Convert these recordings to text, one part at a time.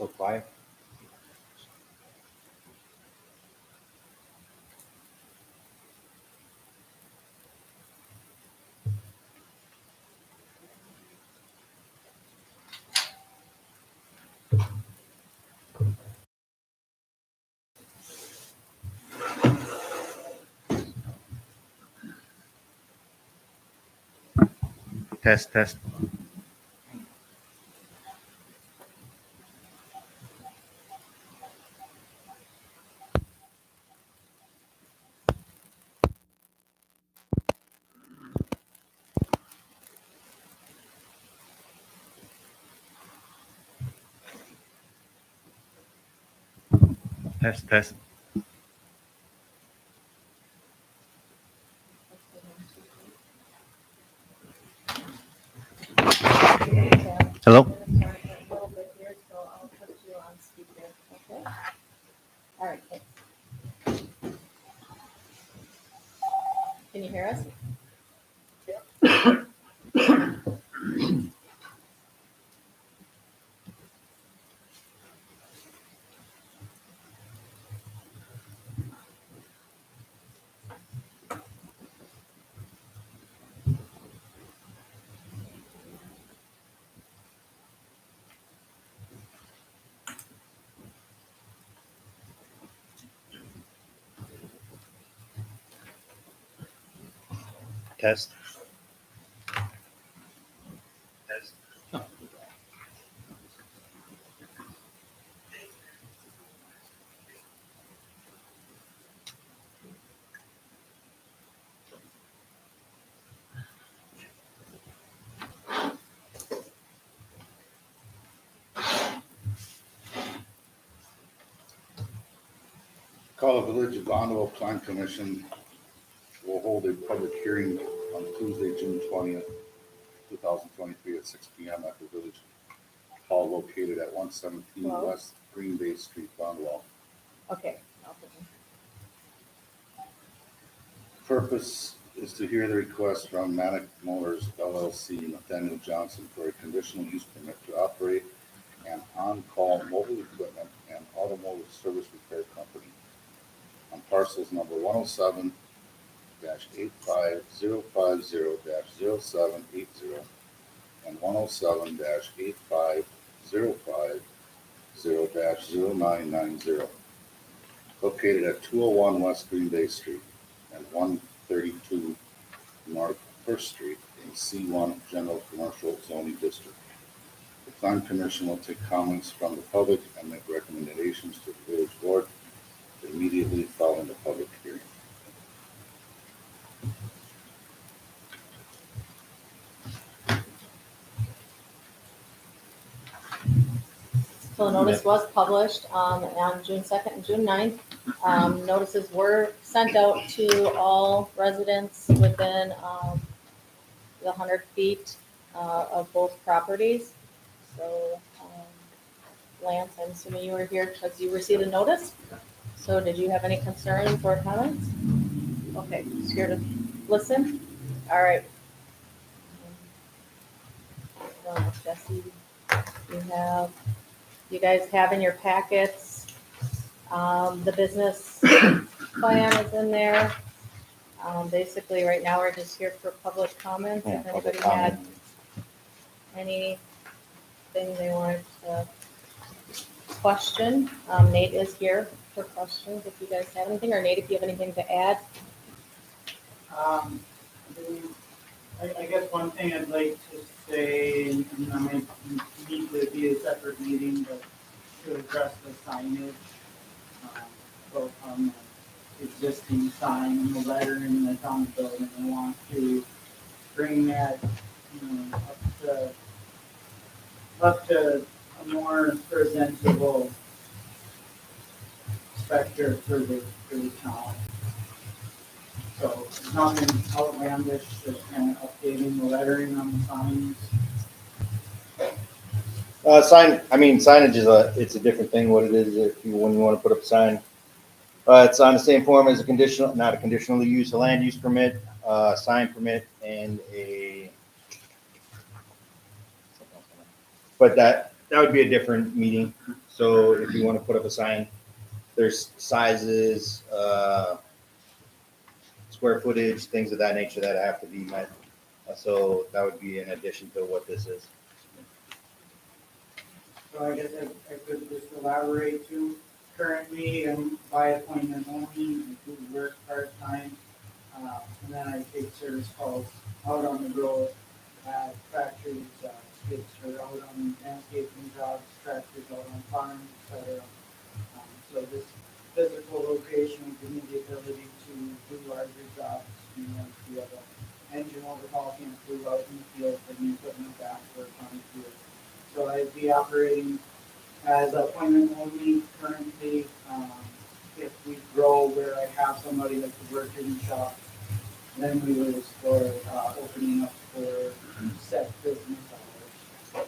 So quiet. Test, test. Test, test. Hello? All right. Can you hear us? Test. Call the Village of Bonneville Plan Commission will hold a public hearing on Tuesday, June 20th, 2023 at 6 p.m. at the Village Hall located at 117 Hello? West Green Bay Street, Bonneville. Okay. I'll put them. Purpose is to hear the request from Manic Motors LLC, Nathaniel Johnson, for a conditional use permit to operate an on-call mobile equipment and automotive service repair company on parcels number 107-85050-0780 and 107-85050-0990, located at 201 West Green Bay Street and 132 North First Street in C1 General Commercial Zoning District. The Plan Commission will take comments from the public and make recommendations to the village board immediately following the public hearing. So the notice was published on June 2nd and June 9th. Notices were sent out to all residents within the 100 feet of both properties. So Lance, I'm assuming you were here because you received a notice. So did you have any concerns or comments? Okay, just here to listen. All right. Jesse, you guys have in your packets, the business plan is in there. Basically, right now, we're just here for public comments. If anybody had anything they wanted to question, Nate is here for questions if you guys have anything, or Nate, if you have anything to add. I guess one thing I'd like to say, and I might need to be a separate meeting, but to address the signage, both on the existing sign and the lettering that's on the building. I want to bring that, up to a more presentable structure for the town. So nothing outlandish, just kind of updating the lettering on the signs. Signage is it's a different thing. What it is, when you want to put up a sign, it's on the same form as not a conditional use, a land use permit, sign permit, and but that would be a different meeting. So if you want to put up a sign, there's sizes, square footage, things of that nature that have to be met. So that would be in addition to what this is. So I guess I could just elaborate too. Currently, I'm by appointment only, I do work part-time. And then I take service calls out on the road, factories, skids for out on landscaping jobs, tractors out on farms, etc. So this physical location would give me the ability to do larger jobs. You know, if you have an engine overhaul, can't flew out in the field, bring equipment back work on the field. So I'd be operating as appointment only currently. If we grow where I have somebody that could work in the shop, then we would explore opening up for set business hours.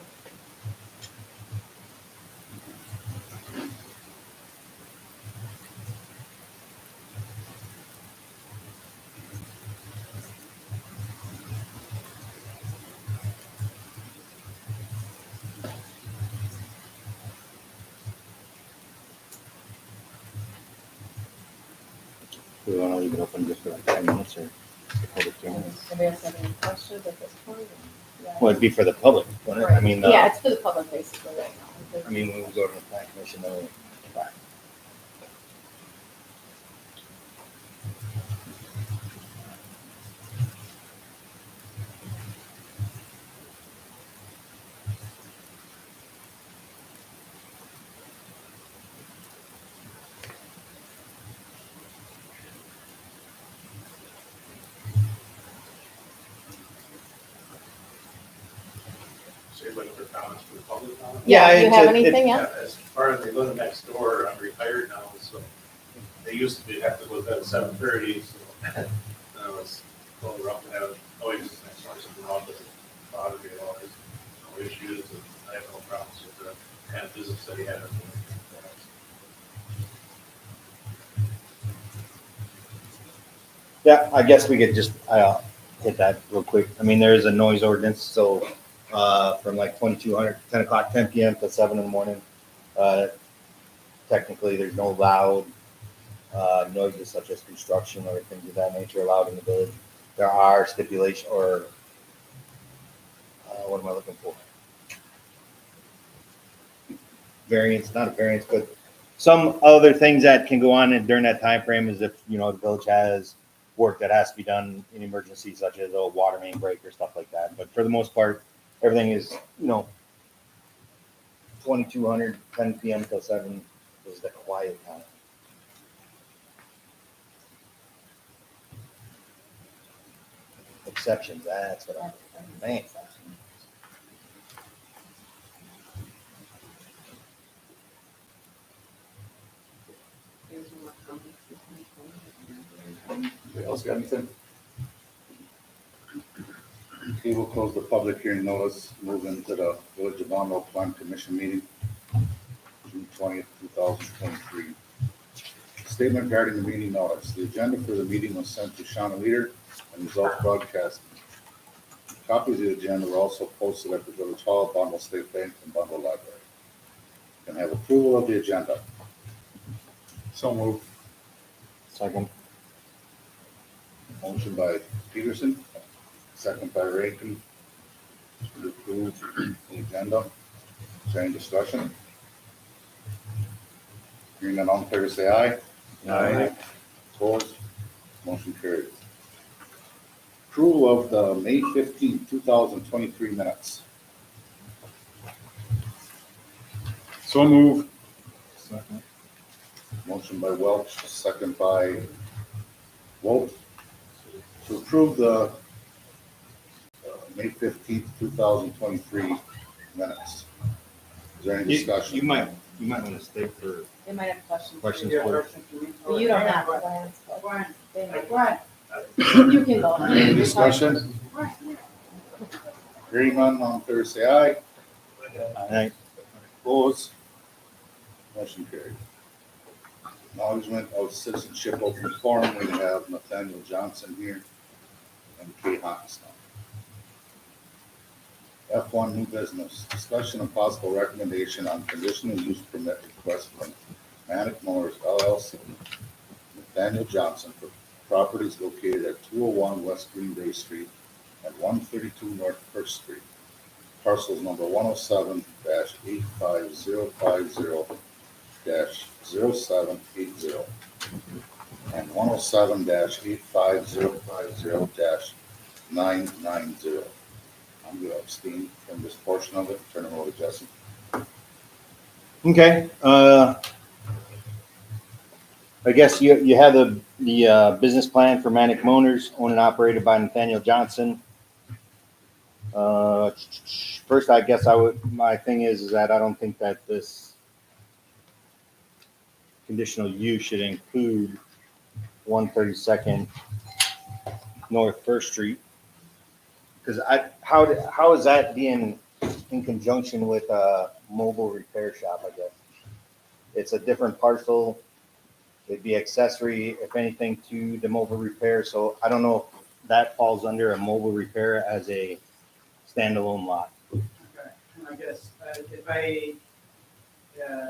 Do we want to leave it open just for like 10 minutes or public hearing? Anybody else have any questions at this point? Yeah. Well, it'd be for the public, wouldn't it? I mean, Yeah, it's for the public basically right now. I mean, when we go to the plan commission, they'll. Say like for comments for the public now? Yeah, do you it's have a- anything Yeah, else? as far as they live next door, I'm retired now, so they used to be, have to go to bed at 7:30, so I was going around and have noises next door, something wrong with it, bothered me a lot, there's no issues, and I have no problems with the kind of business that he had. Yeah, I guess we could just hit that real quick. I mean, there is a noise ordinance, so from like 2200, 10 o'clock, 10 p.m. to 7 in the morning. Technically, there's no loud noises such as construction or things of that nature allowed in the village. There are stipulation or what am I looking for? Variance, not a variance, but some other things that can go on during that time frame is if, you know, the village has work that has to be done in emergencies such as a water main break or stuff like that. But for the most part, everything is, you know, 2200, 10 p.m. till 7 is the quiet time. Exceptions, that's what I'm saying. Anybody else got anything? Okay, we'll close the public hearing notice, move into the Village of Bonneville Plan Commission meeting, June 20th, 2023. Statement regarding the meeting notice. The agenda for the meeting was sent to Shauna Leader and results broadcast. Copies of the agenda were also posted at the Village Hall, Bonneville State Bank, and Bonneville Library. Can I have approval of the agenda? So moved. Second. Motion by Peterson, second by Rankin. To approve the agenda. Is there any discussion? Hearing none, all in favor, say aye. Aye. Opposed? Motion carried. Approval of the May 15th, 2023 minutes. So moved. Motion by Welch, second by Wolf. To approve the May 15th, 2023 minutes. Is there any discussion? You might want to stay for They might have questions. questions Yeah, first. question for me? Well, you don't Yeah, have go to ahead. glance, but Go ahead. they might. Go ahead. You can go. Any discussion? Hearing none, all in favor, say aye. Aye. Opposed? Motion carried. Acknowledgement of citizenship open forum, we have Nathaniel Johnson here and Kate Hawkins. F1 new business, discussion and possible recommendation on conditional use permit request from Manic Motors LLC, Nathaniel Johnson for properties located at 201 West Green Bay Street and 132 North First Street. Parcels number 107-85050-0780 and 107-85050-990. I'm going to abstain from this portion of it. Turn it over to Jesse. Okay, I guess you have the business plan for Manic Motors, owned and operated by Nathaniel Johnson. First, I guess my thing is that I don't think that this conditional use should include 132nd North First Street. Because how is that being in conjunction with a mobile repair shop, I guess? It's a different parcel. It'd be accessory, if anything, to the mobile repair. So I don't know if that falls under a mobile repair as a standalone lot. Okay, and I guess if I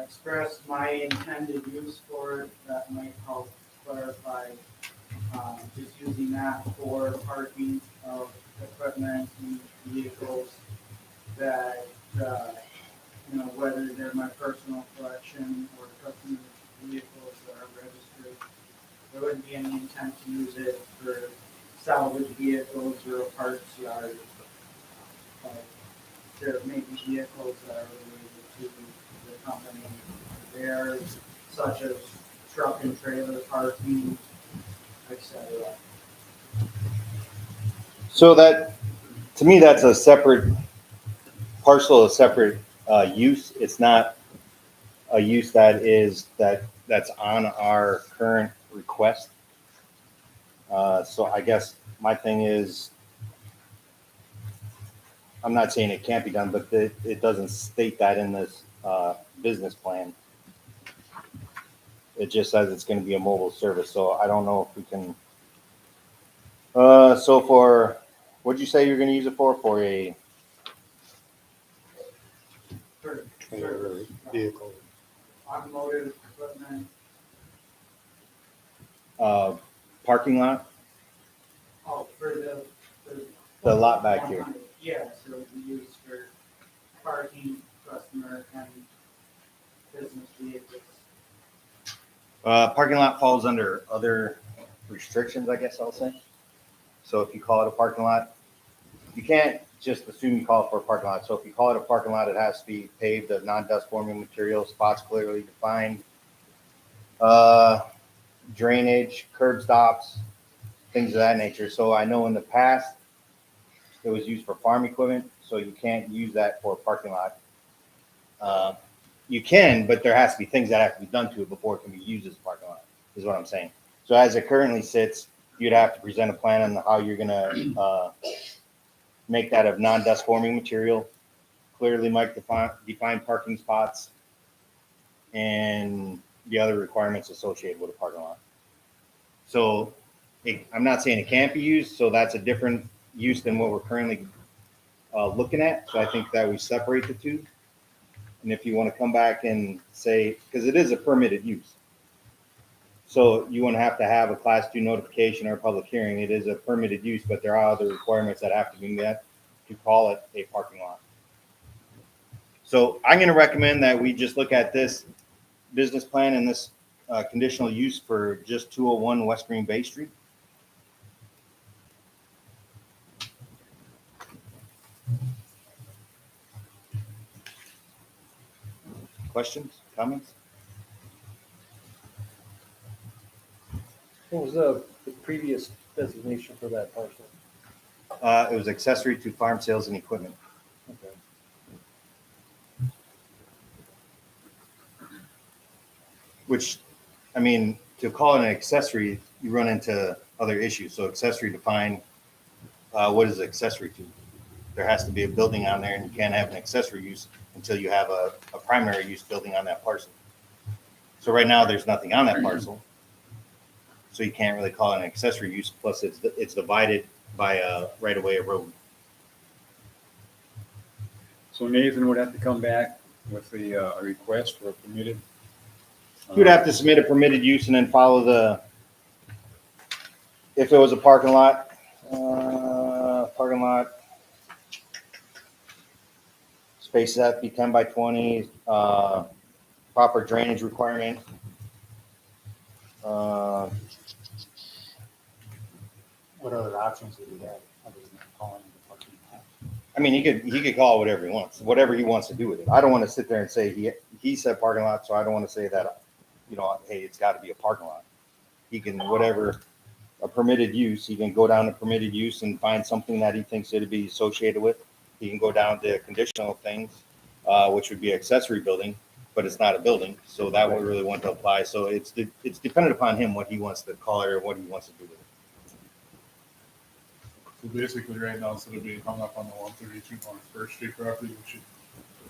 express my intended use for it, that might help clarify, just using that for parking of equipment and vehicles that, whether they're my personal collection or customer vehicles that are registered. There wouldn't be any intent to use it for salvage vehicles or a parts yard. There may be vehicles that are related to the company there, such as truck and trailer parking, etc. So that, to me, that's a separate parcel, a separate use. It's not a use that's on our current request. So I guess my thing is, I'm not saying it can't be done, but it doesn't state that in this business plan. It just says it's going to be a mobile service. So I don't know if we can. So what'd you say you're going to use it for? For a Vehicle. Automotive equipment, parking lot? for The lot back here. Yeah, so it would be used for parking, customer, and business vehicles. Parking lot falls under other restrictions, I guess I'll say. So if you call it a parking lot, you can't just assume you call it for a parking lot. So if you call it a parking lot, it has to be paved of non-dust forming material, spots clearly defined, drainage, curb stops, things of that nature. So I know in the past, it was used for farm equipment, so you can't use that for a parking lot. You can, but there has to be things that have to be done to it before it can be used as a parking lot, is what I'm saying. So as it currently sits, you'd have to present a plan on how you're gonna make that of non-dust forming material, clearly defined parking spots, and the other requirements associated with a parking lot. So I'm not saying it can't be used, so that's a different use than what we're currently looking at. So I think that we separate the two. And if you want to come back and say, because it is a permitted use. So you wouldn't have to have a class 2 notification or a public hearing. It is a permitted use, but there are other requirements that have to be met to call it a parking lot. So I'm going to recommend that we just look at this business plan and this conditional use for just 201 West Green Bay Street. Questions, comments? What was the previous designation for that parcel? It was accessory to farm sales and equipment. Okay. Which, I mean, to call it an accessory, you run into other issues. So accessory define, what is accessory to? There has to be a building on there, and you can't have an accessory use until you have a primary use building on that parcel. So right now, there's nothing on that parcel. So you can't really call it an accessory use, plus it's divided by a right-of-way road. So Nathan would have to come back with a request for a permitted. You'd have to submit a permitted use and then follow the, if it was a parking lot, spaces have to be 10 by 20, proper drainage requirement. What other options would he have other than calling the parking lot? I mean, he could call it whatever he wants, whatever he wants to do with it. I don't want to sit there and say he said parking lot, so I don't want to say that, hey, it's got to be a parking lot. He can whatever a permitted use. He can go down to permitted use and find something that he thinks it'd be associated with. He can go down to conditional things, which would be accessory building, but it's not a building, so that would really want to apply. So it's dependent upon him what he wants to call it or what he wants to do with it. So basically, right now, instead of being hung up on the 132 North First Street property, we should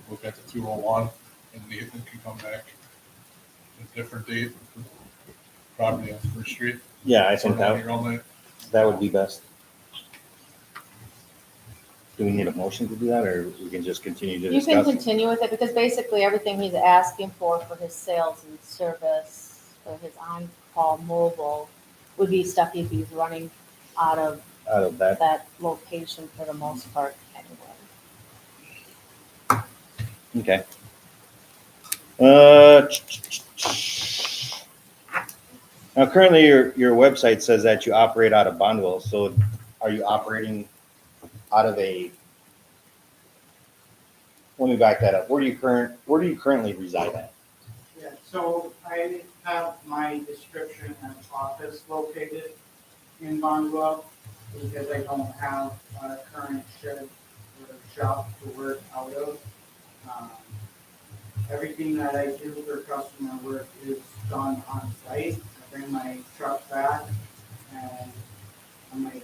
look at the 201, and Nathan can come back a different date for property on First Street. Yeah, I think Here all night. that would be best. Do we need a motion to do that, or we can just continue to You can discuss? continue with it because basically everything he's asking for his sales and service, for his on-call mobile, would be stuff he'd be running out of Out of that, that location for the most part anyway. okay. Now currently your website says that you operate out of Bondwell, so are you operating out of a, let me back that up. Where do you currently reside at? Yeah, so I have my description and office located in Bondwell because I don't have a current shed or shop to work out of. Everything that I do for customer work is done on site. I bring my truck back and I might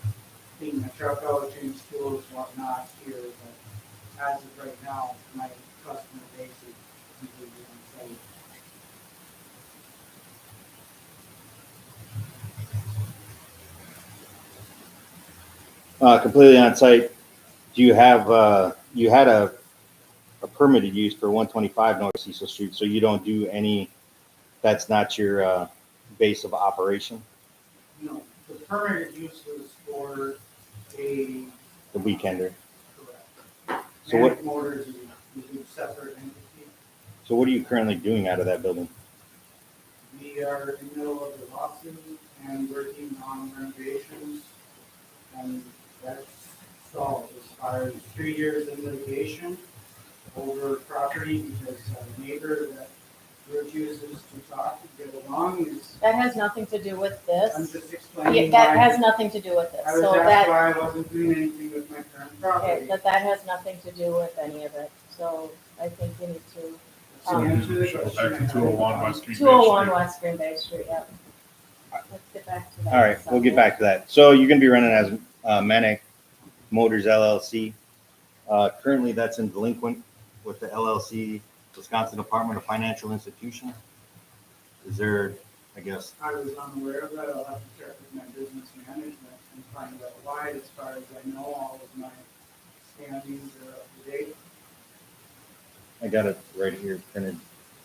clean my truck out, change tools, whatnot here, but as of right now, my customer base is completely on site. Completely on site. Do you have, you had a permitted use for 125 North Cecil Street, so you don't do any, that's not your base of operation, No, the permitted use was for a, the weekender? correct. So what- Manic Motors is a separate entity. So what are you currently doing out of that building? We are in the middle of the lawsuit and working on renovations. And that's stalled as far as 3 years in litigation over property because a neighbor that refuses to talk and get along is, That has nothing to do with I'm this. just Yeah, explaining that why. has nothing to do with this. I was So asked that, why I wasn't doing anything with my current okay, property. that has nothing to do with any of it. So I think you need to, To answer the Shuttle question, back to 201 West Green Bay 201 Street. West Green Bay Street, yep. Let's get back to that. All right, we'll get back to that. So you're gonna be running as Manic Motors LLC. Currently, that's in delinquent with the LLC, Wisconsin Department of Financial Institution. Is there, I guess, I was unaware of that. I'll have to check with my business management and find out why. As far as I know, all of my standings are up to date. I got it right here printed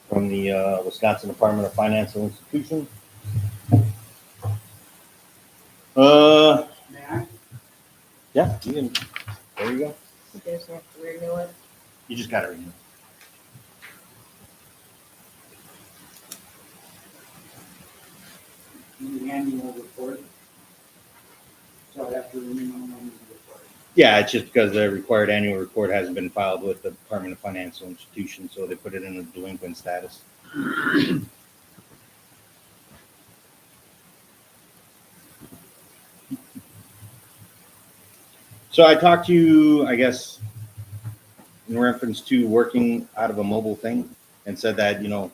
from the Wisconsin Department of Financial Institution. May I? Yeah, you can, there you go. You guys have to renew it. You just got it. The annual report. So I have to renew my annual report. Yeah, it's just because the required annual report hasn't been filed with the Department of Financial Institution, so they put it in a delinquent status. So I talked to you, I guess, in reference to working out of a mobile thing and said that, you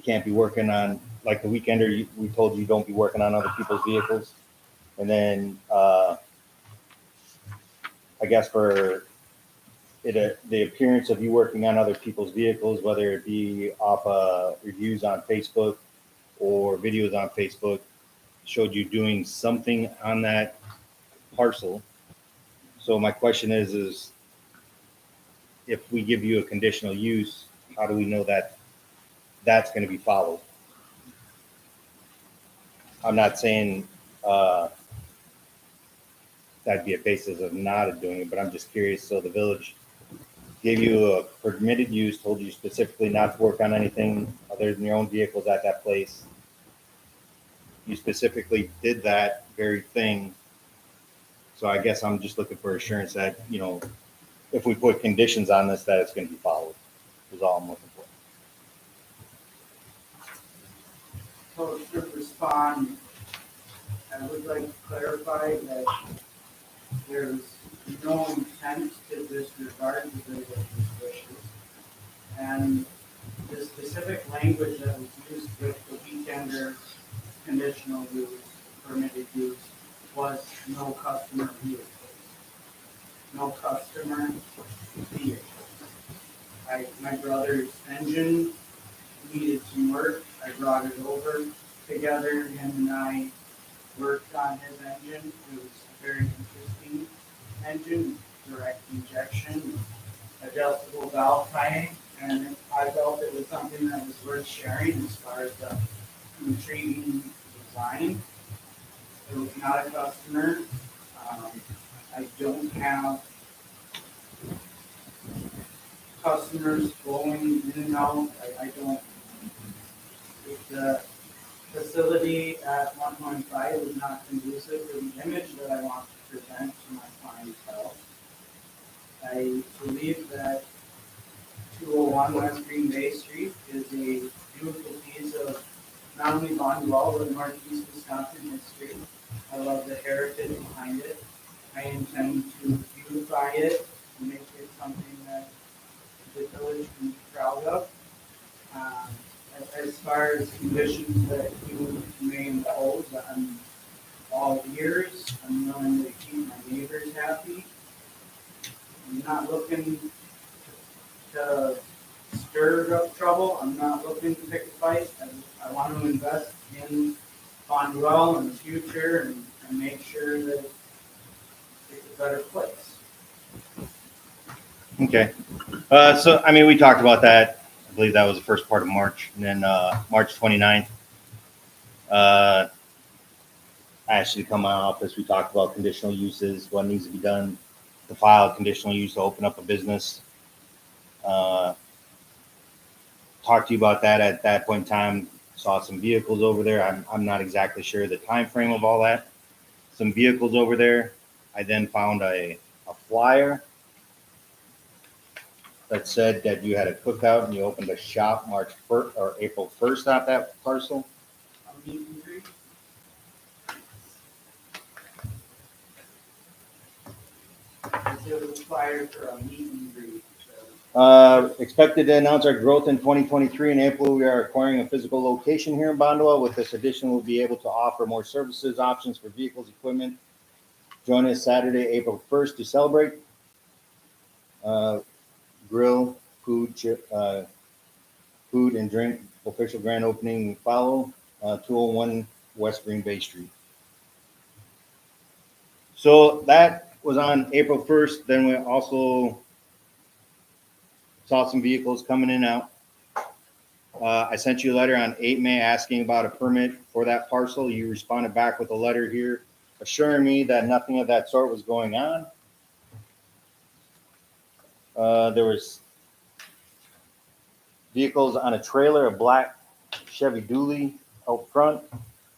can't be working on, like the weekender, we told you don't be working on other people's vehicles. And then, I guess for the appearance of you working on other people's vehicles, whether it be off reviews on Facebook or videos on Facebook, showed you doing something on that parcel. So my question is if we give you a conditional use, how do we know that that's gonna be followed? I'm not saying, that'd be a basis of not doing it, but I'm just curious, so the village gave you a permitted use, told you specifically not to work on anything other than your own vehicles at that place. You specifically did that very thing. So I guess I'm just looking for assurance that, if we put conditions on this, that it's gonna be followed, is all I'm looking for. So to respond, I would like to clarify that there's no intent to disregard the village's wishes. And the specific language that was used with the weekender conditional use, permitted use, was no customer vehicles. No customer vehicles. My brother's engine needed some work. I brought it over together. Him and I worked on his engine. It was a very interesting engine, direct injection, adjustable valve timing, and I felt it was something that was worth sharing as far as the intriguing design. It was not a customer. I don't have customers going in and out. I don't. If the facility at 115 is not conducive to the image that I want to present to my clientele, I believe that 201 West Green Bay Street is a beautiful piece of not only Bonduel, but Northeast Wisconsin history. I love the heritage behind it. I intend to beautify it and make it something that the village can be proud of. As far as conditions that you may impose, I'm all ears. I'm willing to keep my neighbors happy. I'm not looking to stir up trouble. I'm not looking to pick a fight. I want to invest in Bonduel in the future and make sure that it's a better place. Okay. So, we talked about that. I believe that was the first part of March. And then March 29th, I asked you to come to my office. We talked about conditional uses, what needs to be done to file a conditional use to open up a business. Talked to you about that at that point in time. Saw some vehicles over there. I'm not exactly sure the time frame of all that. Some vehicles over there. I then found a flyer that said that you had a cookout and you opened a shop March 1st or April 1st at that parcel. A meet and greet. It was required for a meet and greet. Expected to announce our growth in 2023. In April, we are acquiring a physical location here in Bonduel. With this addition, we'll be able to offer more services, options for vehicles, equipment. Join us Saturday, April 1st to celebrate. Grill, food and drink. Official grand opening follow. 201 West Green Bay Street. So that was on April 1st. Then we also saw some vehicles coming in and out. I sent you a letter on 8 May asking about a permit for that parcel. You responded back with a letter here assuring me that nothing of that sort was going on. There was vehicles on a trailer, a black Chevy Dually out front.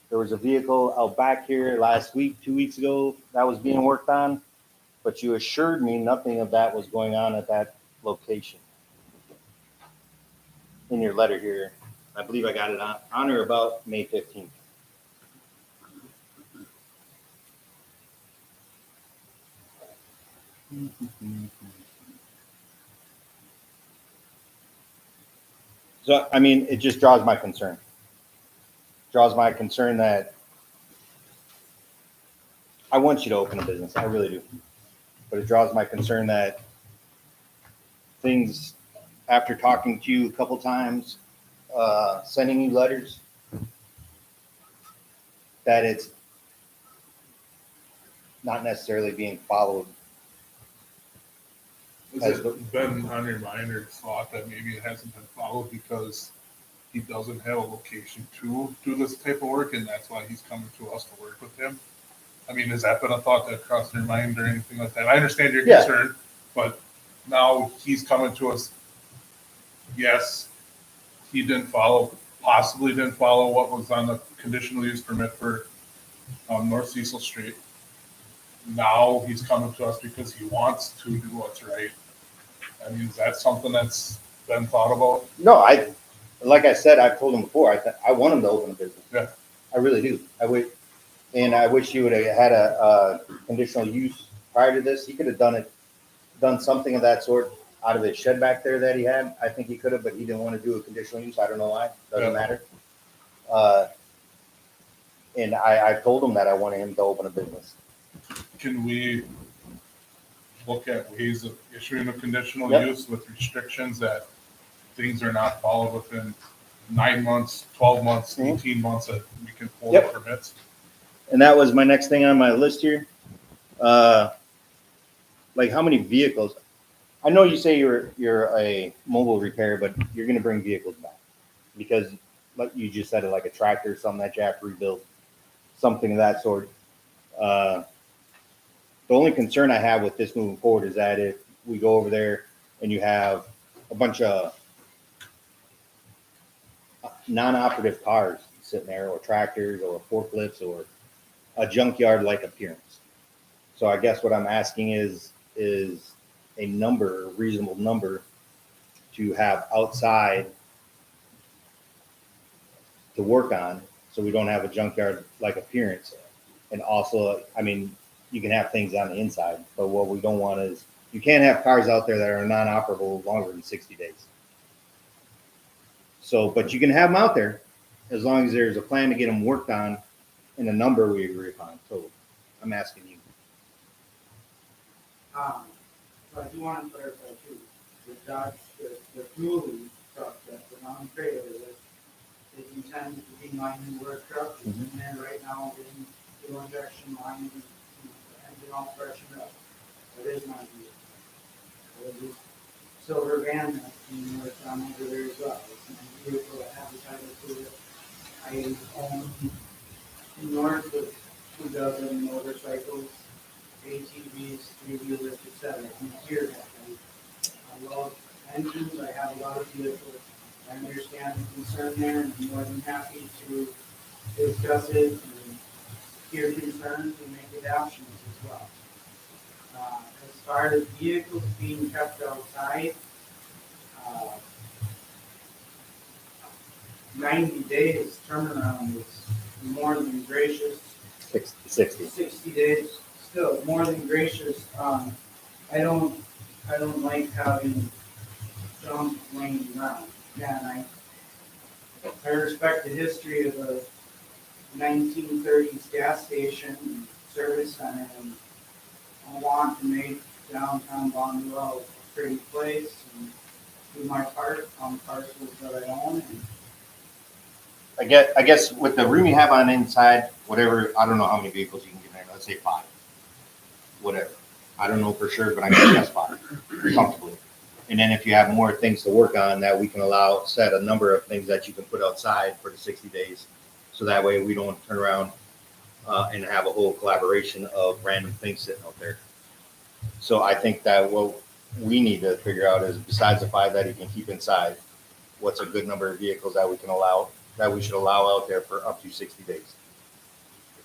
There was a vehicle out back here last week, 2 weeks ago, that was being worked on. But you assured me nothing of that was going on at that location. In your letter here, I believe I got it on or about May 15th. So, it just draws my concern. Draws my concern that I want you to open a business. I really do. But it draws my concern that things, after talking to you a couple times, sending you letters, that it's not necessarily being followed Has it been on your mind or thought that maybe it hasn't been followed because he doesn't have a location to do this type of work and that's why he's coming to us to work with him? I mean, has that been a thought that crossed your mind or anything like that? I understand your Yeah. concern, but now he's coming to us. Yes, he possibly didn't follow what was on the conditional use permit for North Cecil Street. Now he's coming to us because he wants to do what's right. I mean, is that something that's been thought about? No, like I said, I've told him before, I want him to open a business. Yeah. I really do. I wish he would have had a conditional use prior to this. He could have done something of that sort out of his shed back there that he had. I think he could have, but he didn't want to do a conditional use. I don't know why. Doesn't Yeah. matter. And I told him that I wanted him to open a business. Can we look at ways of issuing a conditional Yep. use with restrictions that things are not followed within 9 months, 12 months, Mhm. 18 months that we can pull Yep. the permits? And that was my next thing on my list here. Like how many vehicles? I know you say you're a mobile repair, but you're going to bring vehicles back because, like you just said, like a tractor or something that you have to rebuild, something of that sort. The only concern I have with this moving forward is that if we go over there and you have a bunch of non-operative cars sitting there, or tractors, or forklifts, or a junkyard-like appearance. So I guess what I'm asking is a number, a reasonable number, to have outside to work on, so we don't have a junkyard-like appearance. And also, I mean, you can have things on the inside, but what we don't want is, you can't have cars out there that are non-operable longer than 60 days. So, but you can have them out there as long as there's a plan to get them worked on and a number we agree upon. So I'm asking you. So I do want to clarify too, the Dodge, the dually truck, that's the non-trailer, is intended to be my new work truck. It's in there right now, getting fuel injection line, engine all freshened up. It is my vehicle. It is silver van that's being worked on over there as well. It's my vehicle, I have the title to it. I own north of 2 dozen motorcycles, ATVs, three-wheelers, etc. I'm here that I love engines, I have a lot of vehicles. I understand the concern there, and I'm more than happy to discuss it and hear concerns and make adaptations as well. As far as vehicles being kept outside, 90 days turnaround is more than gracious. 60. 60 days, still more than gracious. I don't like having junk laying around. Again, I respect the history of a 1930s gas station and service center, and I want to make downtown Bonneville a pretty place and do my part on parcels that I own. And I guess with the room you have on inside, whatever, I don't know how many vehicles you can get in there. Let's say 5. Whatever. I don't know for sure, but I can guess 5 comfortably. And then if you have more things to work on, that we can set a number of things that you can put outside for the 60 days. So that way we don't turn around and have a whole collaboration of random things sitting out there. So I think that what we need to figure out is, besides the 5 that you can keep inside, what's a good number of vehicles that we should allow out there for up to 60 days.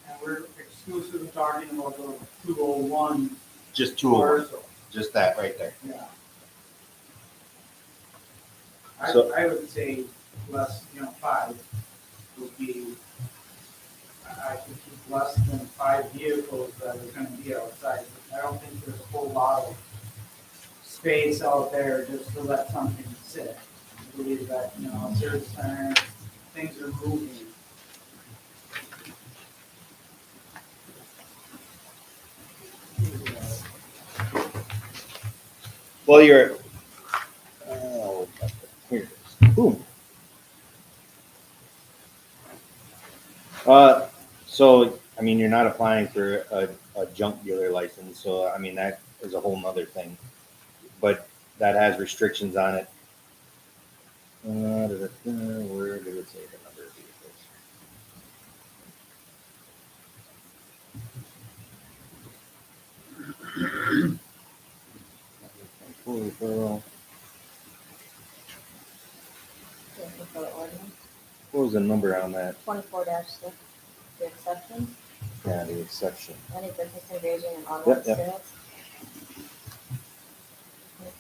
And we're exclusively talking about the 201 Just 201, parcel. just that right there. Yeah. So- I would say less, 5 would be, I could keep less than 5 vehicles that are gonna be outside. I don't think there's a whole lot of space out there just to let something sit. I believe that, service center, things are moving. Well, here it is. Boom. So, I mean, you're not applying for a junk dealer license, so, I mean, that is a whole nother thing. but that has restrictions on it. Where did it say the number of vehicles? Full referral. What was the number on that? 24-6, the exception, Yeah, the exception. any business engaging in automotive Yep. sales.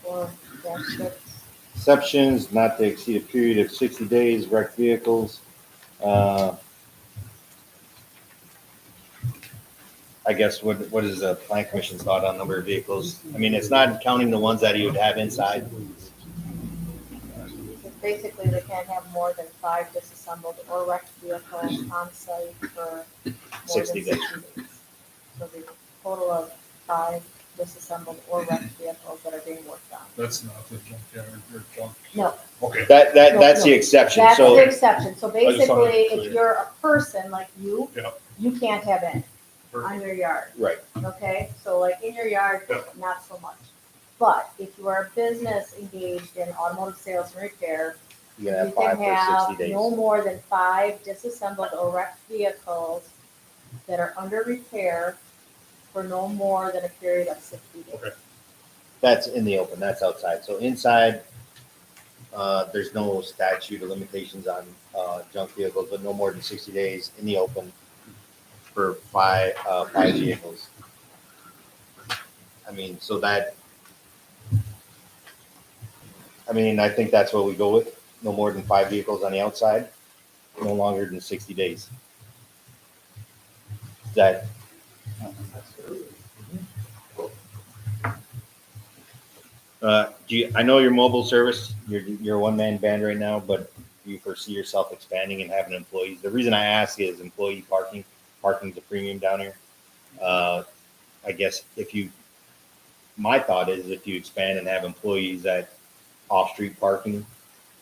24-6, Exceptions not to exceed a period of 60 days, wrecked vehicles. I guess what is the plan commission's thought on number of vehicles? I mean, it's not counting the ones that you would have inside. so basically they can't have more than 5 disassembled or wrecked vehicles on site for more 60 than days. 60 days. So the total of 5 disassembled or wrecked vehicles that are being worked on. That's not the junkyard or junk. No, Okay. That's the exception. that's the So exception. So I just wanted to basically, clear. if you're a person like you, Yeah. you can't have any on Perfect. your yard. right, Okay, so like in your yard, Yeah. not so much. But if you are a business engaged in automotive sales and repair, you can you have 5 can for 60 have days. no more than 5 disassembled or wrecked vehicles that are under repair for no more than a period of 60 days. Okay. That's in the open. That's outside. So inside, there's no statute or limitations on junk vehicles, but no more than 60 days in the open for 5 vehicles. I mean, so that. I mean, I think that's what we go with. No more than 5 vehicles on the outside, no longer than 60 days. That. I know your mobile service, you're a one-man band right now, but do you foresee yourself expanding and having employees? The reason I ask is employee parking. Parking's a premium down here. I guess my thought is if you expand and have employees at off-street parking,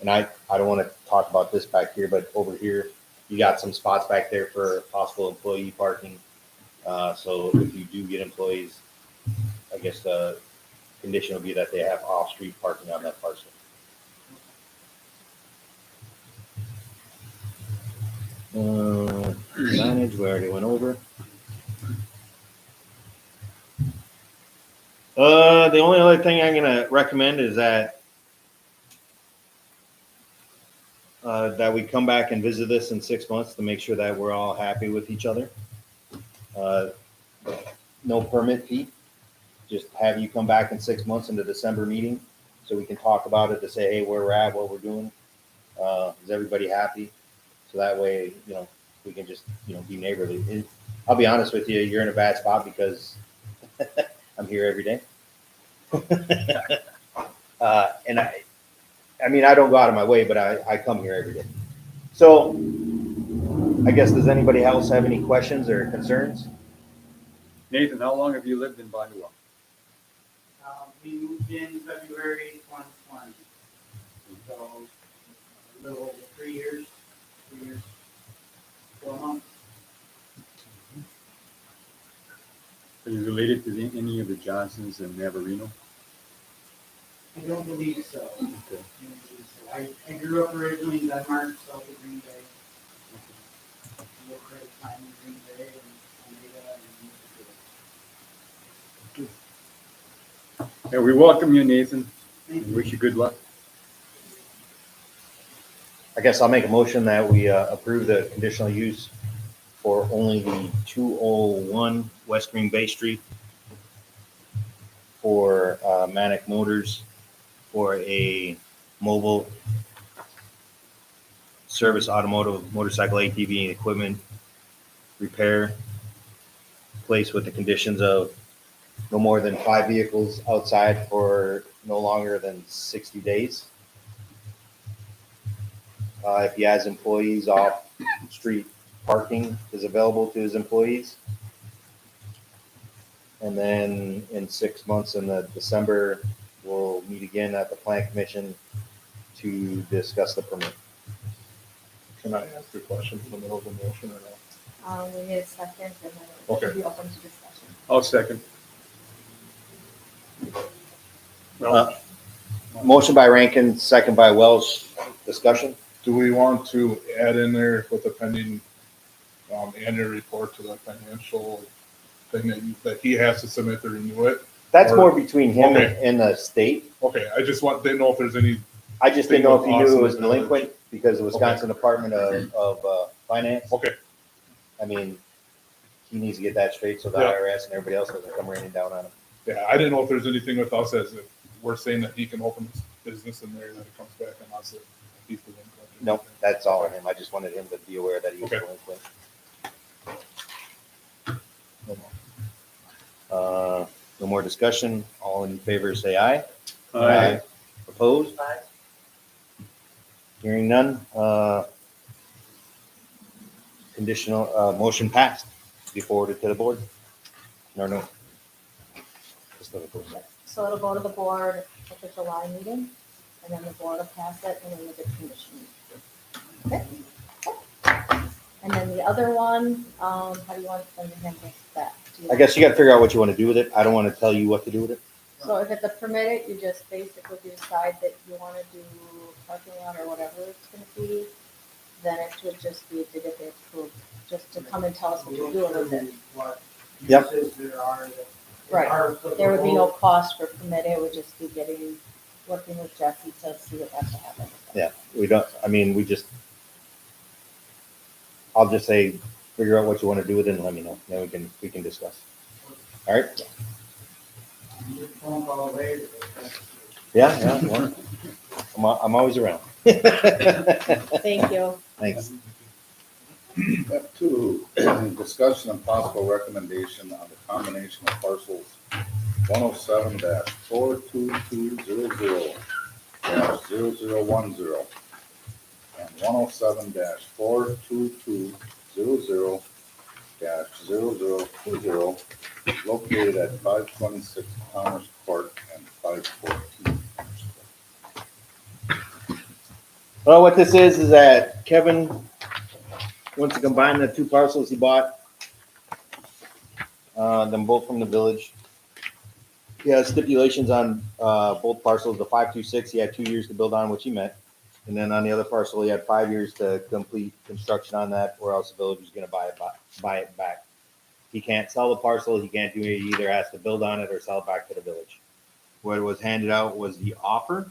and I don't want to talk about this back here, but over here, you got some spots back there for possible employee parking. So if you do get employees, I guess the condition will be that they have off-street parking on that parcel. Signage, we already went over. The only other thing I'm gonna recommend is that we come back and visit this in 6 months to make sure that we're all happy with each other. No permit fee. Just have you come back in 6 months in the December meeting so we can talk about it to say, hey, where we're at, what we're doing. Is everybody happy? So that way, we can just, be neighborly. I'll be honest with you, you're in a bad spot because I'm here every day. And I mean, I don't go out of my way, but I come here every day. So I guess, does anybody else have any questions or concerns? Nathan, how long have you lived in Bondwell? We moved in February 2020. So a little over 3 years, 4 months. Are you related to any of the Johnsons in Navarino? I don't believe so. Okay. I grew up originally in Denmark, south of Green Bay. I lived for a time in Green Bay and Oneida and moved to Yeah, we welcome you, Nathan, Thank and you. wish you good luck. I guess I'll make a motion that we approve the conditional use for only the 201 West Green Bay Street for Manic Motors for a mobile service automotive motorcycle ATV and equipment repair place with the conditions of no more than 5 vehicles outside for no longer than 60 days. If he has employees, off street parking is available to his employees. And then in 6 months in the December, we'll meet again at the plan commission to discuss the permit. Can I ask a question in the middle of the motion or not? We need a second and then it Okay. should be open to discussion. I'll second. Motion by Rankin, second by Welch. Discussion? Do we want to add in there with the pending, annual report to the financial thing that he has to submit to renew it? That's Or- more between him Okay. and the state. Okay, I just didn't know if there's any, I just didn't know if you knew it was Awesome. delinquent because the Wisconsin Department of Finance. okay, I mean, he needs to get that straight so the Yeah. IRS and everybody else doesn't come raining down on him. yeah, I didn't know if there's anything with us as if we're saying that he can open his business in there and then it comes back on us if he's delinquent. No, that's all on him. I just wanted him to be aware that he was Okay. delinquent. No more discussion. All in favor, say aye. Opposed? Hearing none, conditional, motion passed. Be forwarded to the board. No. Just let it go. So it'll go to the board at the July meeting, and then the board will pass it, and then we'll get commission. Okay? And then the other one, how do you want them to handle that? Do you I guess you gotta figure out what you wanna do with it. I don't wanna tell you what to do with it. So if it's a permitted, you just basically decide that you wanna do parking lot or whatever it's gonna be, then it should just be to get the approved, just to come and tell us what you're doing with it. What Yep. uses there are that Right. are applicable. There would be no cost for permitted, it would just be working with Jesse to see what has to happen. Yeah, we don't, I mean, I'll just say, figure out what you wanna do with it and let me know. Then we can discuss. All right? Your phone call away. Yeah, well, I'm always around. Thank you. Thanks. Step 2, discussion and possible recommendation on the combination of parcels 107-42200-0010 and 107-42200-0020 located at 526 Commerce Court and 514 Commerce Court. Well, what this is that Kevin wants to combine the two parcels he bought. Them both from the village. He has stipulations on, both parcels. The 526, he had 2 years to build on, which he met. And then on the other parcel, he had 5 years to complete construction on that, or else the village was gonna buy it back. He can't sell the parcel, he can't do it, he either has to build on it or sell it back to the village. What was handed out was the offer.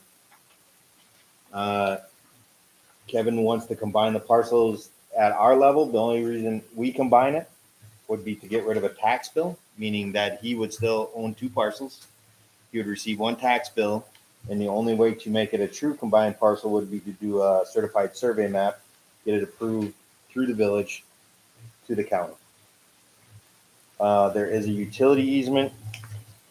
Kevin wants to combine the parcels at our level. The only reason we combine it would be to get rid of a tax bill, meaning that he would still own two parcels. He would receive one tax bill, and the only way to make it a true combined parcel would be to do a certified survey map, get it approved through the village to the county. There is a utility easement.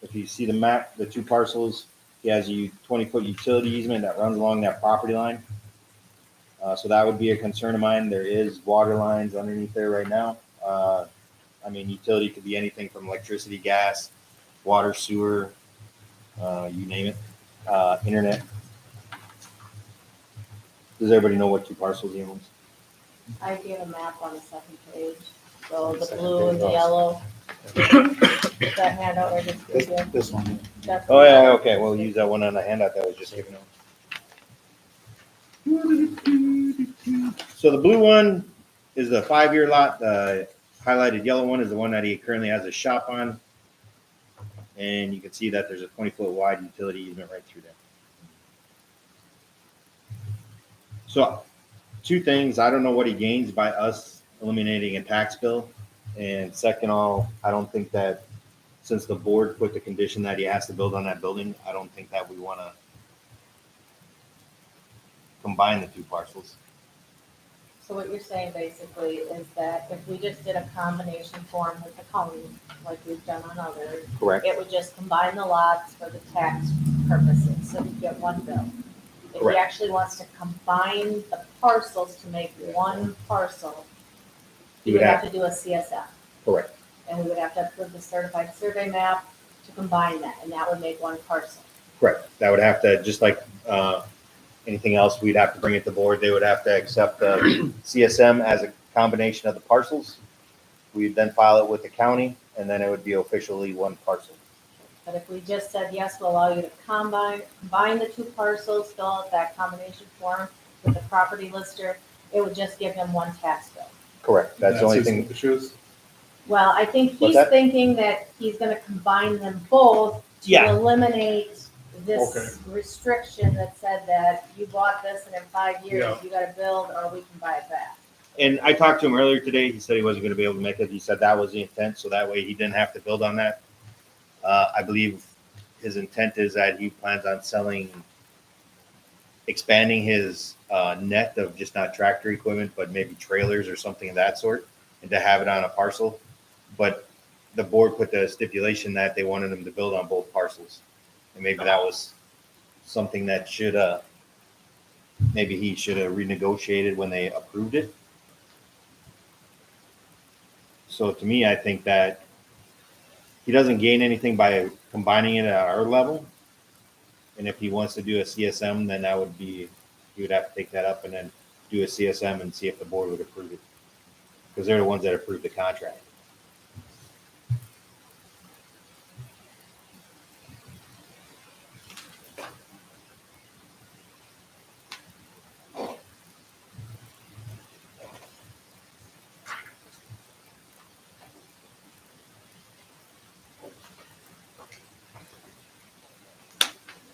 If you see the map, the two parcels, he has a 20-foot utility easement that runs along that property line. So that would be a concern of mine. There is water lines underneath there right now. I mean, utility could be anything from electricity, gas, water, sewer, you name it, internet. Does everybody know what two parcels he owns? I gave a map on the second page, so the Second blue and the page. yellow. That handout I just gave you. This one. That's- Oh, yeah, okay, we'll use that one on the handout that was just given out. So the blue one is the 5-year lot. The highlighted yellow one is the one that he currently has a shop on. And you can see that there's a 20-foot wide utility easement right through there. So, two things. I don't know what he gains by us eliminating a tax bill. And second all, I don't think that since the board put the condition that he has to build on that building, I don't think that we want to combine the two parcels. So what you're saying basically is that if we just did a combination form with the county, like we've done on others, Correct. it would just combine the lots for the tax purposes, so you get one bill. If he Correct. actually wants to combine the parcels to make one parcel, he would have to do a CSF. Correct. And we would have to approve the certified survey map to combine that, and that would make one parcel. Correct. That would have to, just like anything else, we'd have to bring it to board. They would have to accept the CSM as a combination of the parcels. We'd then file it with the county, and then it would be officially one parcel. But if we just said, yes, we'll allow you to combine the two parcels, fill out that combination form with the property lister, it would just give him one tax bill. Correct. That's the only his thing. wishes. Well, I think What's he's that? thinking that he's gonna combine them both to Yeah. eliminate this Okay. restriction that said that you bought this and in 5 years, Yeah. you gotta build or we can buy it back. And I talked to him earlier today. He said he wasn't going to be able to make it. He said that was the intent, so that way he didn't have to build on that. I believe his intent is that he plans on expanding his net of just not tractor equipment, but maybe trailers or something of that sort, and to have it on a parcel. But the board put the stipulation that they wanted him to build on both parcels, and maybe that was something that maybe he should have renegotiated when they approved it. So to me, I think that he doesn't gain anything by combining it at our level. And if he wants to do a CSM, then he would have to take that up and then do a CSM and see if the board would approve it. Because they're the ones that approved the contract.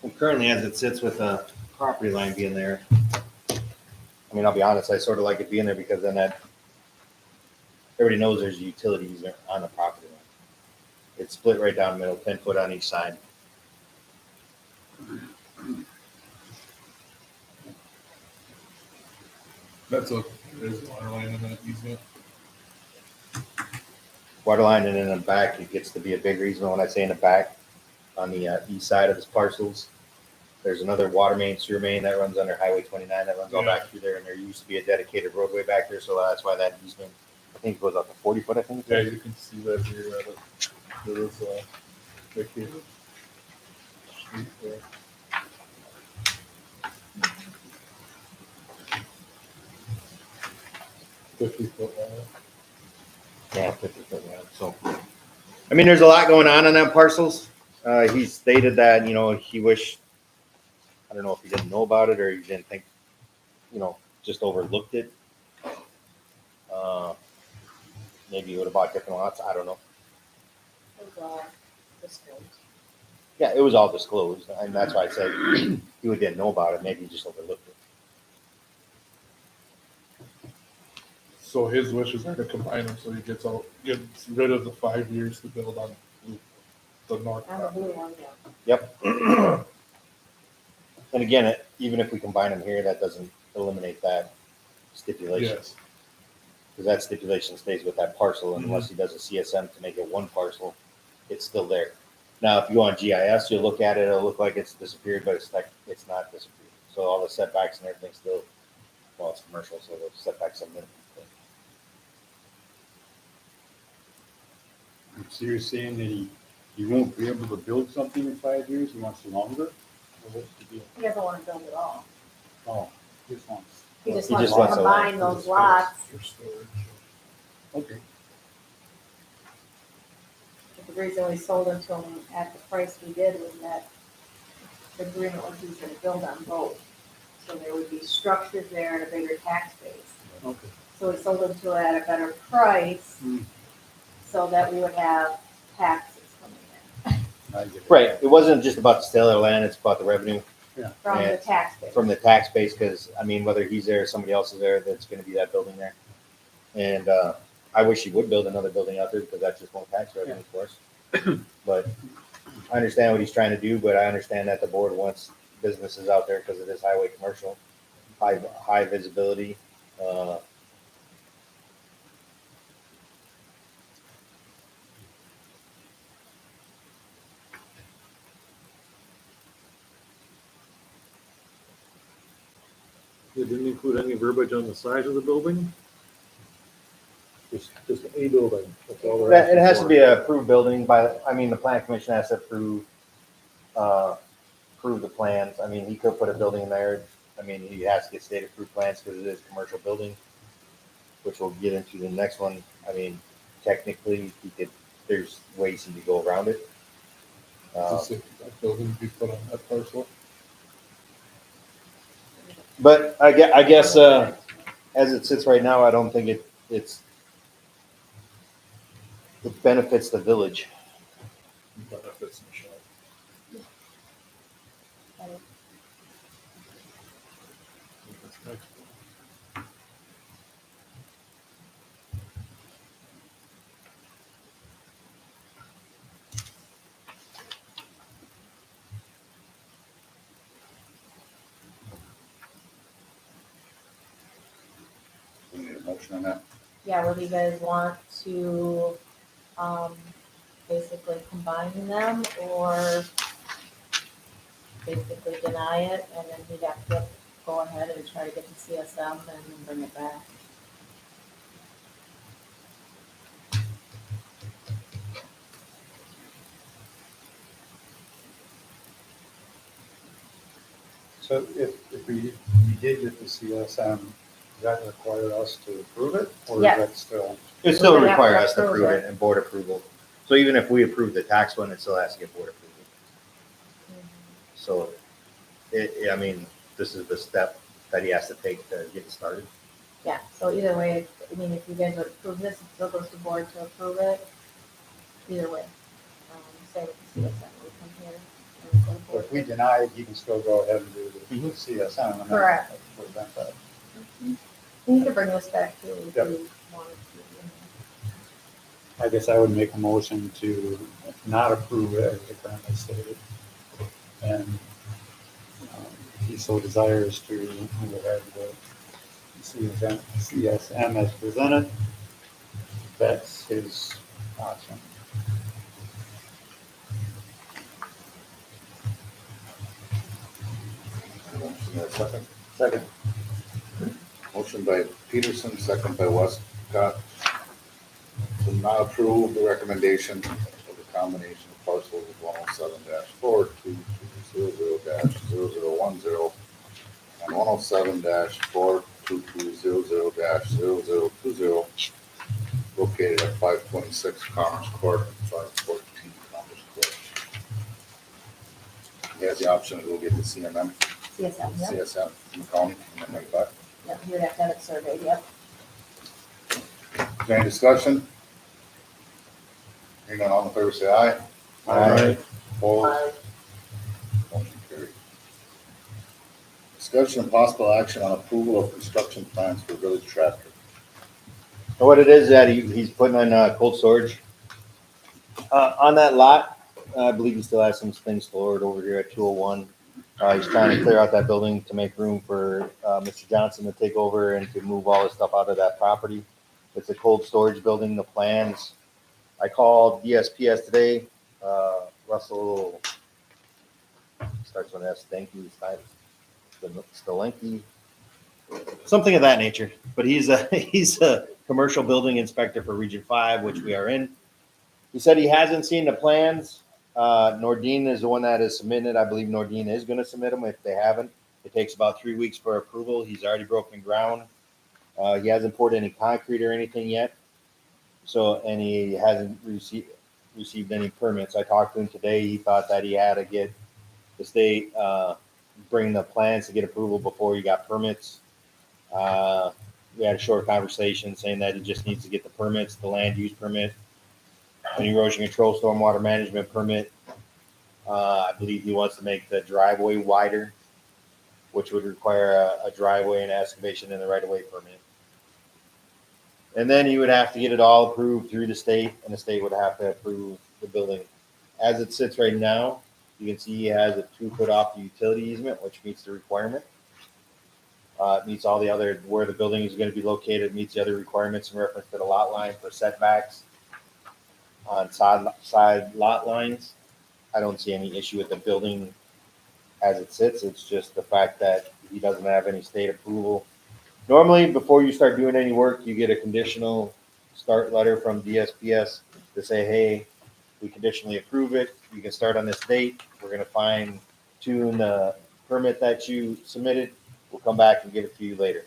Well, currently, as it sits with the property line being there, I mean, I'll be honest, I sort of like it being there because then everybody knows there's utilities on the property line. It's split right down the middle, 10 foot on each side. There's water line in that easement. Water line, and in the back, it gets to be a bigger easement. When I say in the back, on the east side of his parcels, there's another water main, sewer main that runs under Highway 29 that runs all back through there, and there used to be a dedicated roadway back there, so that's why that easement, I think, goes up to 40 foot, I think. Yeah, you can see that here. There was a vacated street there. $50-foot line. Yeah, 50 foot, yeah. So, I mean, there's a lot going on that parcels. He stated that, he wished, I don't know if he didn't know about it or he didn't think, just overlooked it. Maybe he would have bought different lots. I don't know. It was all disclosed. Yeah, it was all disclosed, and that's why I said he didn't know about it. Maybe he just overlooked it. So his wishes are to combine them, so he gets rid of the 5 years to build on the north On the property. blue one, yeah. Yep. And again, even if we combine them here, that doesn't eliminate that stipulation. Yes. Because that stipulation stays with that parcel unless he does a CSM to make it one parcel, it's still there. Now, if you go on GIS, you'll look at it, it'll look like it's disappeared, but it's not disappeared. So all the setbacks and everything still, well, it's commercial, so the setbacks are minimal. So you're saying that he won't be able to build something in 5 years, he wants longer? Or what's the deal? He doesn't wanna build it all. Oh, just wants, He just He wants just to wants a lot combine those lots. For storage. okay. The reason we sold them to him at the price we did was that the agreement was he's gonna build on both. So there would be structures there and a bigger tax base. Okay. So we sold them to it at a better price, so that we would have taxes coming in I get it. Right, it wasn't just about the sale of the land, it's about the revenue from the Yeah. tax base. from the tax base, because, I mean, whether he's there or somebody else is there, that's gonna be that building there. And, I wish he would build another building out there, because that's just more tax revenue for us. But I understand what he's trying to do, but I understand that the board wants businesses out there, because it is highway commercial, high visibility, It didn't include any verbiage on the size of the building? Just a building, that's all they're It asking has to for. be an approved building by, I mean, the plan commission has to approve the plans. I mean, he could put a building in there. I mean, he has to get state approved plans because it is a commercial building, which we'll get into the next one. I mean, technically, there's ways he could go around it. Just if that building be put on that parcel. But I guess, as it sits right now, I don't think it benefits the village. Benefits Michelle. That's next. We need a motion on that. Yeah, what do you guys want to, basically combine them or basically deny it and then we'd have to go ahead and try to get the CSM and then bring it back? So if we did get the CSM, does that require us to approve it? Or is Yes. that still? It still We're gonna have to require us to approve approve it. it and board approval. So even if we approve the tax one, it still has to get board approval. So I mean, this is the step that he has to take to get started. Yeah, so either way, I mean, if you guys would approve this, it still goes to board to approve it. Either way. Same with the CSM, we come here and go to Or board. if we deny it, you can still go ahead and do the Mhm. CSM. and that Correct. would prevent that. You could bring this back too if Yep. you wanted to. I guess I would make a motion to not approve it as it currently stated. And if he so desires to move ahead with CSM as presented, that's his option. Motion in a second. Second. Motion by Peterson, second by Westcott, to not approve the recommendation of the combination of parcels of 107-4, 2200-0010, and 107-4, 2200-0020, located at 526 Commerce Court and 514 Commerce Court. He has the option to go get the CSM CSM, yep. from the county, and then bring it back. Yep, you would have to have it surveyed, yep. Is there any discussion? Hearing none, all in favor, say aye. Aye. Opposed? Motion carried. Discussion and possible action on approval of construction plans for village tractor. So what it is that he's putting in cold storage on that lot. I believe he still has some things stored over here at 201. He's trying to clear out that building to make room for Mr. Johnson to take over and to move all his stuff out of that property. It's a cold storage building. The plans. I called DSPS today. Russell starts with S. Stanky, Stalenky, something of that nature. But he's a commercial building inspector for Region 5, which we are in. He said he hasn't seen the plans. Nordine is the one that is submitted. I believe Nordine is going to submit them. If they haven't, it takes about 3 weeks for approval. He's already broken ground. He hasn't poured any concrete or anything yet. So, and he hasn't received any permits. I talked to him today. He thought that he had to get the state bring the plans to get approval before he got permits. We had a short conversation saying that he just needs to get the permits, the land use permit, an erosion control stormwater management permit. I believe he wants to make the driveway wider, which would require a driveway and excavation and the right-of-way permit. And then you would have to get it all approved through the state, and the state would have to approve the building. As it sits right now, you can see he has a 2 foot off the utility easement, which meets the requirement. It meets all the other, where the building is going to be located, meets the other requirements in reference to the lot line for setbacks on side lot lines. I don't see any issue with the building as it sits. It's just the fact that he doesn't have any state approval. Normally, before you start doing any work, you get a conditional start letter from DSPS to say, hey, we conditionally approve it. You can start on this date. We're going to fine tune the permit that you submitted. We'll come back and give it to you later.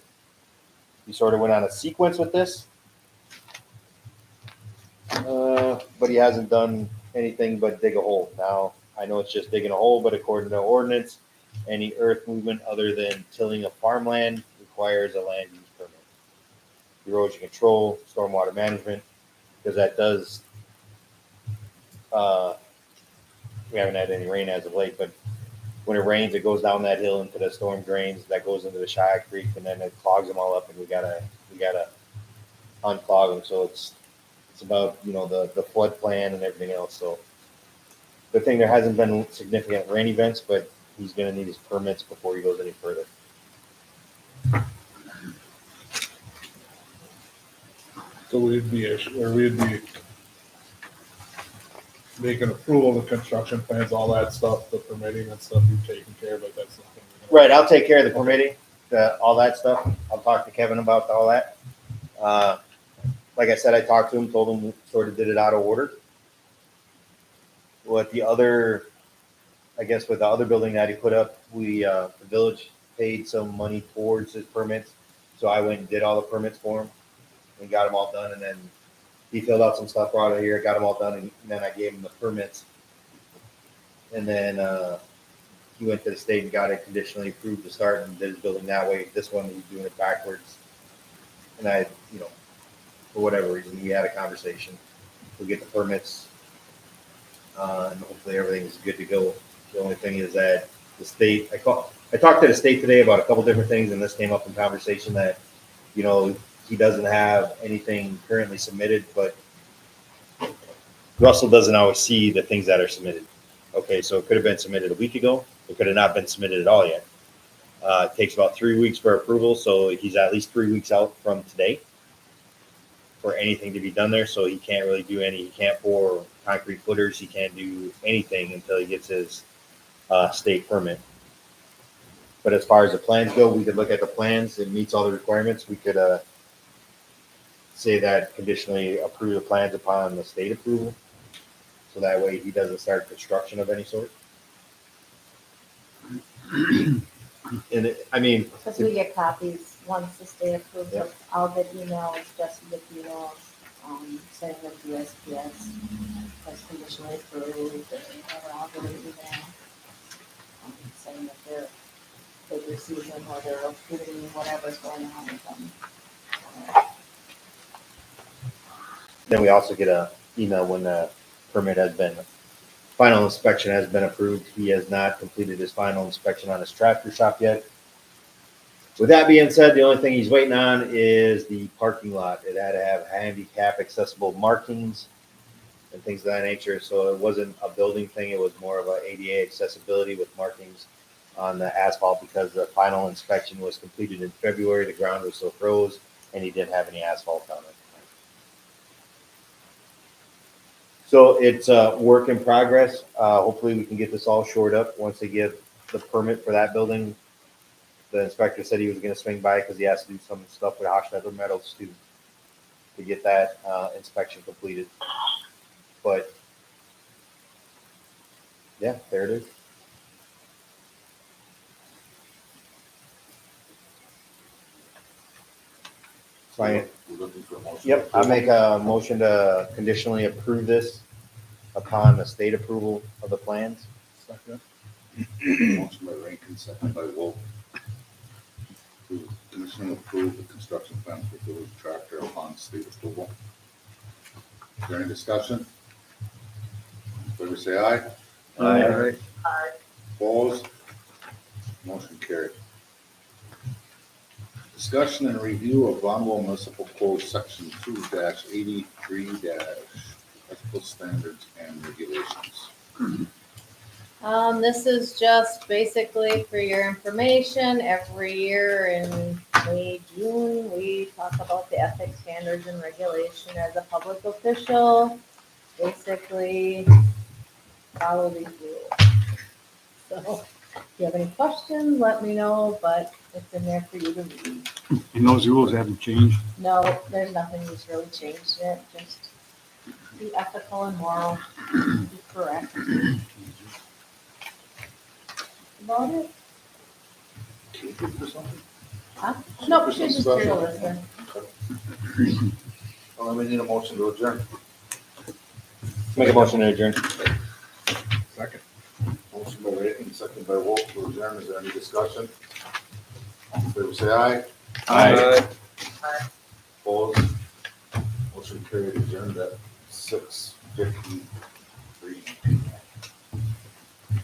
He sort of went on a sequence with this. But he hasn't done anything but dig a hole. Now, I know it's just digging a hole, but according to ordinance, any earth movement other than tilling of farmland requires a land use permit. Erosion control, stormwater management, because that does, we haven't had any rain as of late, but when it rains, it goes down that hill into the storm drains, that goes into the Shire Creek, and then it clogs them all up, and we gotta unclog them, so it's about, the flood plan and everything else, so. Good thing there hasn't been significant rain events, but he's gonna need his permits before he goes any further. So we'd be making approval of the construction plans, all that stuff, the permitting and stuff, you've taken care of it, that's nothing. Right, I'll take care of the permitting, all that stuff. I'll talk to Kevin about all that. Like I said, I talked to him, told him sort of did it out of order. With the other building that he put up, the village paid some money towards his permits. So I went and did all the permits for him and got them all done. And then he filled out some stuff, brought it here, got them all done. And then I gave him the permits. And then, he went to the state and got it conditionally approved to start and did his building that way. This one, he's doing it backwards. And I, for whatever reason, we had a conversation. We'll get the permits, and hopefully everything's good to go. The only thing is that the state, I talked to the state today about a couple different things, and this came up in conversation that, he doesn't have anything currently submitted, but Russell doesn't always see the things that are submitted. Okay, so it could have been submitted a week ago. It could have not been submitted at all yet. It takes about 3 weeks for approval, so he's at least 3 weeks out from today for anything to be done there. So he can't really do he can't pour concrete footers. He can't do anything until he gets his state permit. But as far as the plans go, we could look at the plans. It meets all the requirements. We could say that conditionally approve the plans upon the state approval. So that way he doesn't start construction of any sort. And Because we get copies, once the state approves Yep. it, I'll get emails, Jesse gets emails, saying that the USPS has conditionally approved, and whatever, I'll get an email. Saying that they've received them, or they're approving whatever's going on with them. Then we also get a email when the final inspection has been approved. He has not completed his final inspection on his tractor shop yet. With that being said, the only thing he's waiting on is the parking lot. It had to have handicap accessible markings and things of that nature. So it wasn't a building thing. It was more of a ADA accessibility with markings on the asphalt, because the final inspection was completed in February. The ground was so froze and he didn't have any asphalt on it. So it's a work in progress. Hopefully we can get this all shored up once they give the permit for that building. The inspector said he was going to swing by because he has to do some stuff with Hochstetler Metals to get that inspection completed. But yeah, there it is. So We're looking for a motion. Yep, I make a motion to conditionally approve this upon the state approval of the plans. Second. Motion by Rankin, second by Wolf. To conditionally approve the construction plans for village tractor upon state approval. Is there any discussion? Favor say aye. Aye. Opposed? Motion carried. Discussion and review of Bonneville Municipal Code Section 2-83- ethical standards and regulations. This is just basically for your information. Every year in May, June, we talk about the ethics standards and regulation as a public official. Basically, follow these rules. So if you have any questions, let me know, but it's in there for you to read. And those rules haven't changed? No, there's nothing that's really changed in it, just be ethical and moral, be correct. About it? Huh? No, she's just here to listen. Well, we need a motion to adjourn. Make a motion to adjourn. Second. second by Wolf to adjourn. Is there any discussion? All in favor, say aye. Aye. Opposed? Motion carried, adjourned at 6:53.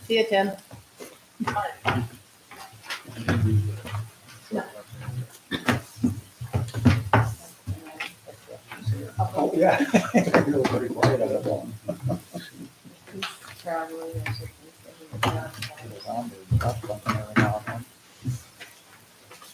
See you, Tim. Oh, yeah. You were pretty quiet on that one. Traveling or something. It was on there, up something.